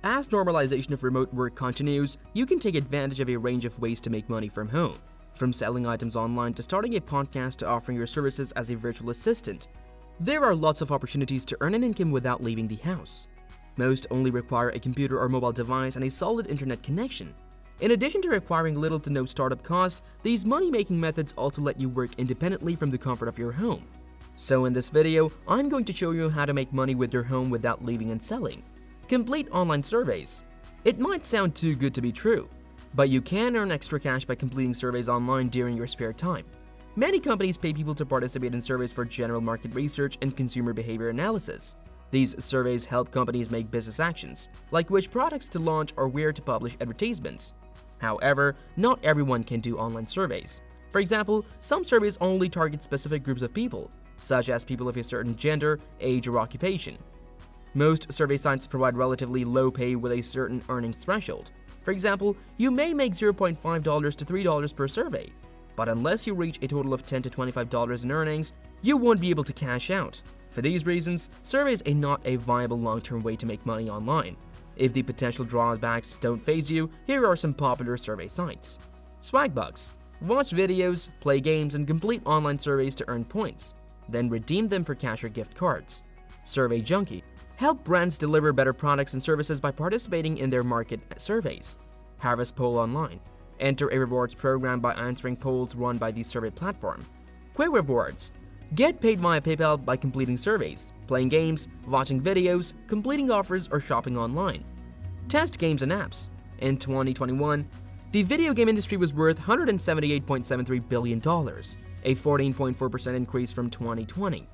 As normalization of remote work continues, you can take advantage of a range of ways to make money from home. From selling items online to starting a podcast to offering your services as a virtual assistant, there are lots of opportunities to earn an income without leaving the house. Most only require a computer or mobile device and a solid internet connection. In addition to requiring little to no startup cost, these money-making methods also let you work independently from the comfort of your home. So in this video, I'm going to show you how to make money with your home without leaving and selling. Complete online surveys. It might sound too good to be true, but you can earn extra cash by completing surveys online during your spare time. Many companies pay people to participate in surveys for general market research and consumer behavior analysis. These surveys help companies make business actions, like which products to launch or where to publish advertisements. However, not everyone can do online surveys. For example, some surveys only target specific groups of people, such as people of a certain gender, age, or occupation. Most survey sites provide relatively low pay with a certain earnings threshold. For example, you may make $0.5 to $3 per survey, but unless you reach a total of $10 to $25 in earnings, you won't be able to cash out. For these reasons, surveys are not a viable long-term way to make money online. If the potential drawbacks don't faze you, here are some popular survey sites. Swagbucks. Watch videos, play games, and complete online surveys to earn points. Then redeem them for cash or gift cards. Survey Junkie. Help brands deliver better products and services by participating in their market surveys. Harvest Poll Online. Enter a rewards program by answering polls run by the survey platform. Quick Rewards. Get paid via PayPal by completing surveys, playing games, watching videos, completing offers, or shopping online. Test Games and Apps. In 2021, the video game industry was worth $178.73 billion, a 14.4% increase from 2020.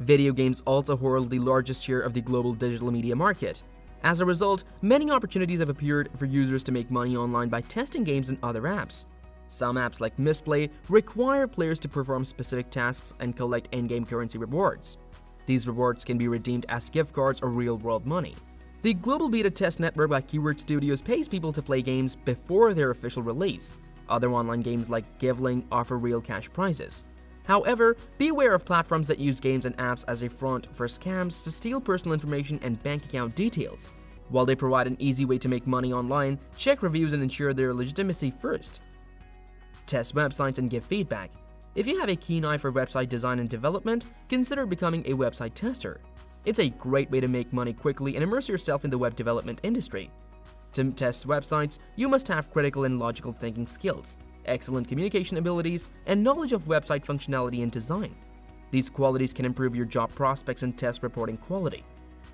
Video games also hold the largest share of the global digital media market. As a result, many opportunities have appeared for users to make money online by testing games and other apps. Some apps like Misplay require players to perform specific tasks and collect in-game currency rewards. These rewards can be redeemed as gift cards or real-world money. The global beta test network by Keyword Studios pays people to play games before their official release. Other online games like Givling offer real cash prizes. However, beware of platforms that use games and apps as a front for scams to steal personal information and bank account details. While they provide an easy way to make money online, check reviews and ensure their legitimacy first. Test websites and give feedback. If you have a keen eye for website design and development, consider becoming a website tester. It's a great way to make money quickly and immerse yourself in the web development industry. To test websites, you must have critical and logical thinking skills, excellent communication abilities, and knowledge of website functionality and design. These qualities can improve your job prospects and test reporting quality.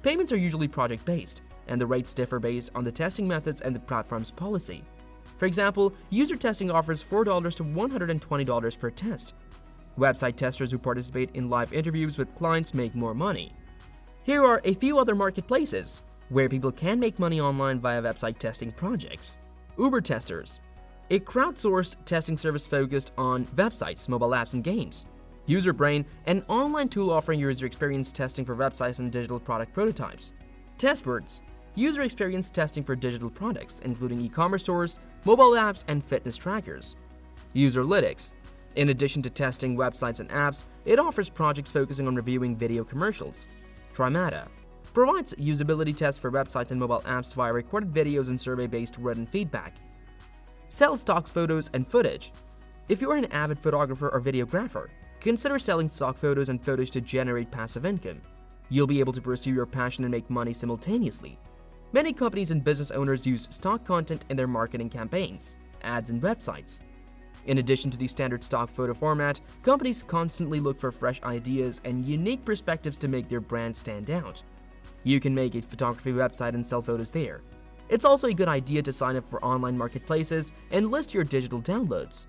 Payments are usually project-based, and the rates differ based on the testing methods and the platform's policy. For example, user testing offers $4 to $120 per test. Website testers who participate in live interviews with clients make more money. Here are a few other marketplaces where people can make money online via website testing projects. Uber Testers, a crowdsourced testing service focused on websites, mobile apps, and games. UserBrain, an online tool offering user experience testing for websites and digital product prototypes. Testbirds, user experience testing for digital products, including e-commerce stores, mobile apps, and fitness trackers. Userlytics, in addition to testing websites and apps, it offers projects focusing on reviewing video commercials. Trimata provides usability tests for websites and mobile apps via recorded videos and survey-based written feedback. Sell stock photos and footage. If you are an avid photographer or videographer, consider selling stock photos and footage to generate passive income. You'll be able to pursue your passion and make money simultaneously. Many companies and business owners use stock content in their marketing campaigns, ads, and websites. In addition to the standard stock photo format, companies constantly look for fresh ideas and unique perspectives to make their brand stand out. You can make a photography website and sell photos there. It's also a good idea to sign up for online marketplaces and list your digital downloads.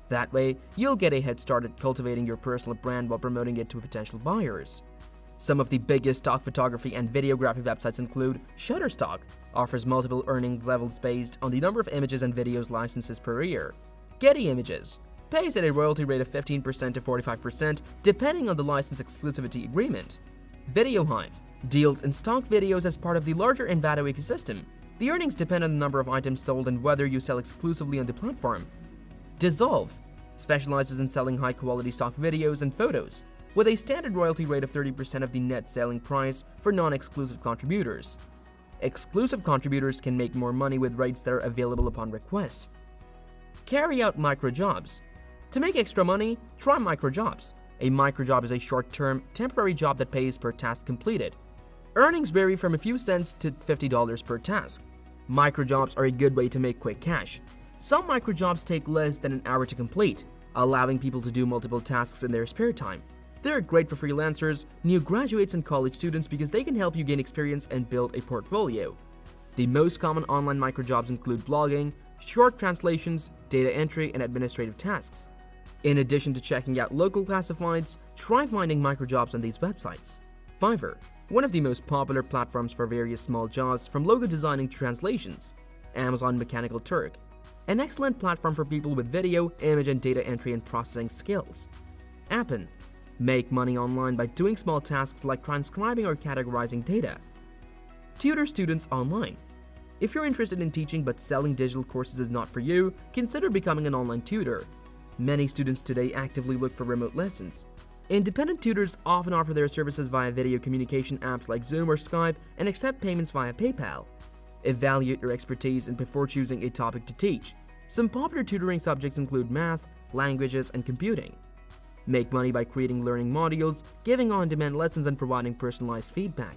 That way, you'll get a head start at cultivating your personal brand while promoting it to potential buyers. Some of the biggest stock photography and videography websites include Shutterstock, offers multiple earnings levels based on the number of images and videos licenses per year. Getty Images pays at a royalty rate of 15% to 45% depending on the license exclusivity agreement. VideoHive deals in stock videos as part of the larger Envato ecosystem. The earnings depend on the number of items sold and whether you sell exclusively on the platform. Dissolve specializes in selling high-quality stock videos and photos, with a standard royalty rate of 30% of the net selling price for non-exclusive contributors. Exclusive contributors can make more money with rates that are available upon request. Carry out microjobs. To make extra money, try microjobs. A microjob is a short-term, temporary job that pays per task completed. Earnings vary from a few cents to $50 per task. Microjobs are a good way to make quick cash. Some microjobs take less than an hour to complete, allowing people to do multiple tasks in their spare time. They are great for freelancers, new graduates, and college students because they can help you gain experience and build a portfolio. The most common online microjobs include blogging, short translations, data entry, and administrative tasks. In addition to checking out local classifieds, try finding microjobs on these websites. Fiverr, one of the most popular platforms for various small jobs from logo designing to translations. Amazon Mechanical Turk, an excellent platform for people with video, image, and data entry and processing skills. Appen, make money online by doing small tasks like transcribing or categorizing data. Tutor students online. If you're interested in teaching but selling digital courses is not for you, consider becoming an online tutor. Many students today actively look for remote lessons. Independent tutors often offer their services via video communication apps like Zoom or Skype and accept payments via PayPal. Evaluate your expertise before choosing a topic to teach. Some popular tutoring subjects include math, languages, and computing. Make money by creating learning modules, giving on-demand lessons, and providing personalized feedback.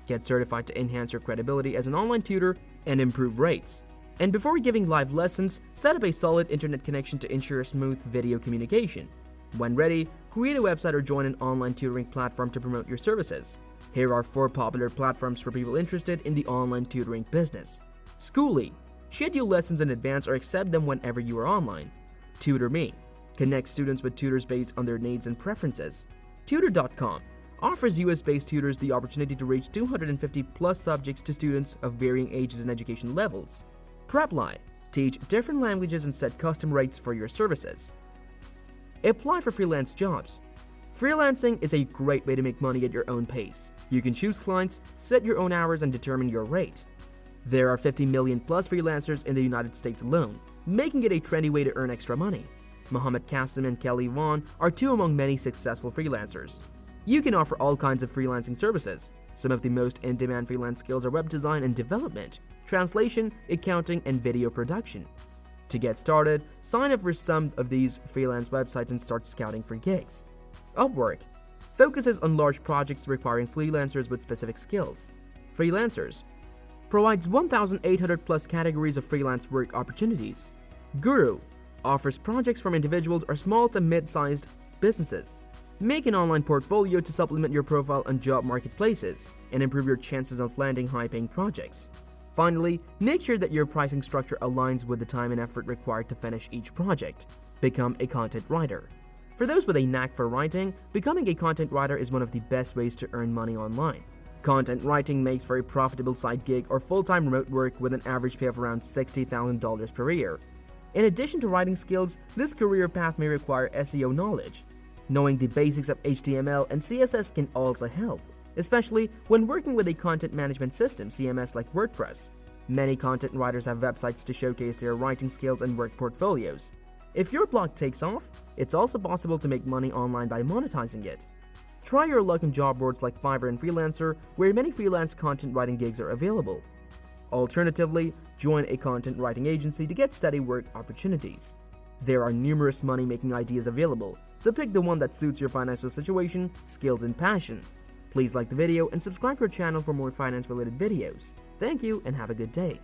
Get certified to enhance your credibility as an online tutor and improve rates. And before giving live lessons, set up a solid internet connection to ensure smooth video communication. When ready, create a website or join an online tutoring platform to promote your services. Here are 4 popular platforms for people interested in the online tutoring business. Schooly, schedule lessons in advance or accept them whenever you are online. TutorMe, connect students with tutors based on their needs and preferences. Tutor.com offers US-based tutors the opportunity to reach 250 plus subjects to students of varying ages and education levels. Preply, teach different languages and set custom rates for your services. Apply for freelance jobs. Freelancing is a great way to make money at your own pace. You can choose clients, set your own hours, and determine your rate. There are 50 million plus freelancers in the United States alone, making it a trendy way to earn extra money. Mohammed Qasim and Kelly Vaughn are 2 among many successful freelancers. You can offer all kinds of freelancing services. Some of the most in-demand freelance skills are web design and development, translation, accounting, and video production. To get started, sign up for some of these freelance websites and start scouting for gigs. Upwork focuses on large projects requiring freelancers with specific skills. Freelancers provides 1,800 plus categories of freelance work opportunities. Guru offers projects from individuals or small to mid-sized businesses. Make an online portfolio to supplement your profile on job marketplaces and improve your chances of landing high-paying projects. Finally, make sure that your pricing structure aligns with the time and effort required to finish each project. Become a content writer. For those with a knack for writing, becoming a content writer is one of the best ways to earn money online. Content writing makes for a profitable side gig or full-time remote work with an average pay of around $60,000 per year. In addition to writing skills, this career path may require SEO knowledge. Knowing the basics of HTML and CSS can also help, especially when working with a content management system CMS like WordPress. Many content writers have websites to showcase their writing skills and work portfolios. If your blog takes off, it's also possible to make money online by monetizing it. Try your luck on job boards like Fiverr and Freelancer, where many freelance content writing gigs are available. Alternatively, join a content writing agency to get steady work opportunities. There are numerous money-making ideas available, so pick the one that suits your financial situation, skills, and passion. Please like the video and subscribe to our channel for more finance-related videos. Thank you and have a good day.